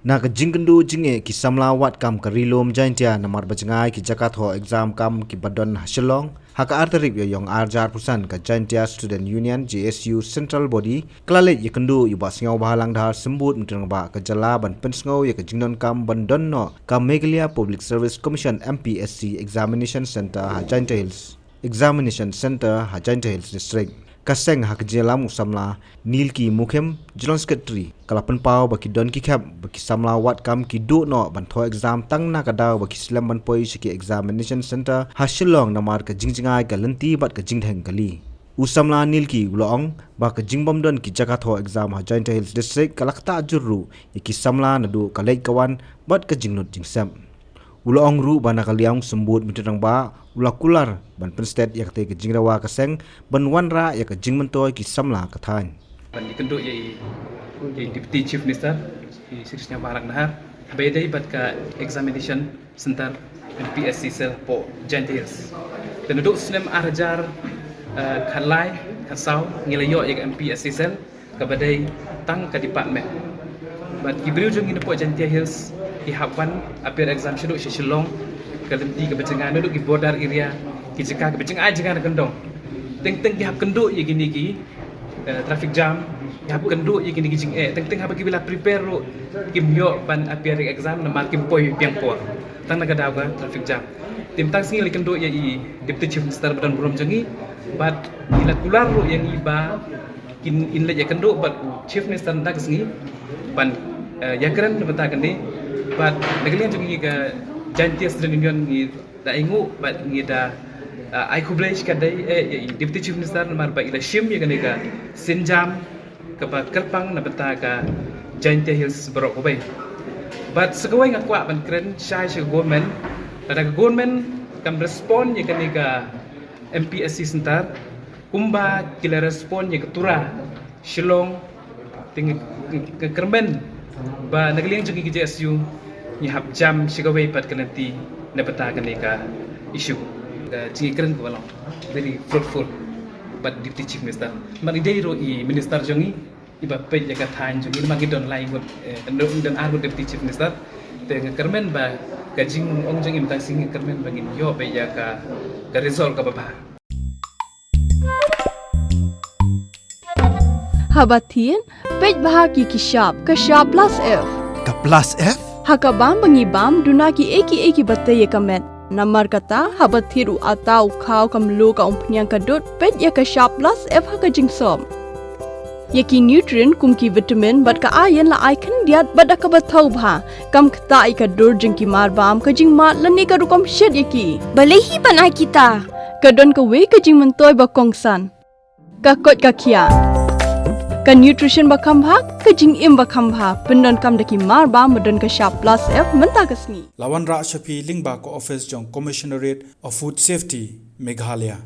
Nak jingkendu jinge ki Samla wat kam ke rilom Jaiñtia namar bajengai ki Jakarta exam kam ki badon Shillong haka arterik yong arjar pusan ke Jaiñtia Student Union JSU Central Body klalet yekendu yuba singau bahalang dahar sembut muteng ba ke jala ban pensngau ye ke jingnon kam bandon no kam Meghalaya Public Service Commission MPSC Examination Center ha Jaiñtia Hills Examination Center ha Jaiñtia Hills District kaseng hak jelam Samla nil ki mukhem jilon secretary kalapan pau baki don ki khap baki Samla wat kam ki do no ban tho exam tang na kadaw baki slam ban poi shiki examination center ha Shillong namar ka jingjingai ka lenti bat ka jingtheng kali u Samla nil ki ulong ba ka jingbom don ki Jakarta exam ha Jaiñtia Hills District kalakta jurru ki Samla nadu kalai kawan bat ka jingnut jingsam ulong ru bana kaliang sembut mitrang ba ulakular ban penstet yak te ke jingrawa kaseng ban wanra yak ke jingmentoy ki Samla kathan ban dikenduk ye deputy chief minister ki sirisnya barak nahar bedai bat ka examination center MPSC sel po Jaiñtia Hills dan duduk sinem arjar khalai khasau ngilayo yak MPSC sel ka badai tang ka department bat gibriu jung in po Jaiñtia Hills ki hapan appear exam shuduk Shillong kalenti ke becengan duduk di border area ki jeka ke becengan jangan kendong teng ki hap kenduk ye gini ki traffic jam hap kenduk ye gini ki jing teng hap ki bila prepare ru kim yo ban appear exam na mal kim poi piang por tang na gadaw ka traffic jam tim tang singi kenduk ye i deputy chief minister badan burom jangi bat ila kular ru yang iba kin in le ye kenduk bat chief minister ndak singi ban yakran betakan ni bat negalian jangi ka Jaiñtia Student Union ni da ingu bat ni da ai kublai kadai deputy chief minister namar ba ila shim ye ganega sinjam ka ba kalpang na bata ka Jaiñtia Hills barok bay bat segawai ngat kwa ban kren shai shi government da government kam respond ye ganega MPSC center kumba kila respond ye ketura Shillong ting ke kermen ba nagaliang jangi JSU ni hab jam sigawai pat kananti na bata kaneka issue jingi keren ko wala very fruitful but deputy chief minister mari dei ro I minister jongi iba pe jaga than jongi magi don lai ngot ndong dan argo deputy chief minister te kermen ba gajing ong jongi mtang sing kermen bangin yo pe jaga ka resolve ka baba habatin pej bahagi kishap plus f ka plus f hakabam bangibam dunaki eki batay kamet namar kata habathiru atau khaw kamlu ka umpnyang kadut pet ya ka sharp plus f haka jingsom yaki nutrient kumki vitamin bat ka iron la icon diat bada ka bathau bha kam khata I ka dur jingki marbam ka jingma lani ka rukom shed yaki balehi banai kita kadon ka we ka jing mentoy ba kongsan ka kot ka kia ka nutrition bakam bhag ka jing im bakam bha pendon kam daki mar ba modon ka sharp plus f menta kasni lawan ra shapi lingba ko office jong commissionerate of food safety Meghalaya